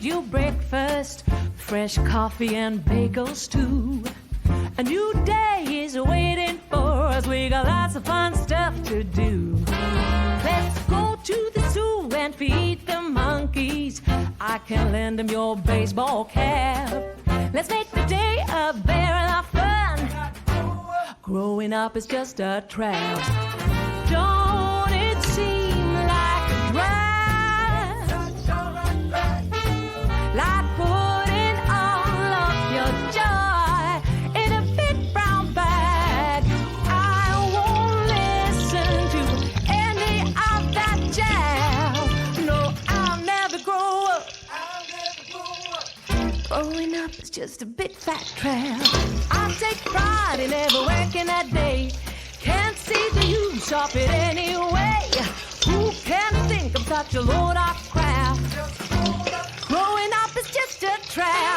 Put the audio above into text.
you breakfast, fresh coffee and bagels too. A new day is waiting for us. We got lots of fun stuff to do. Let's go to the zoo and feed the monkeys. I can lend them your baseball cap. Let's make the day a very lot of fun. Growing up is just a trap. Don't it seem like a drag? Like putting all of your joy in a big brown bag. I won't listen to any of that jazz. No, I'll never grow up. Growing up is just a big fat trap. I take pride in never working that day. Can't see the use of it anyway. Who can think I'm such a load of crap? Growing up is just a trap.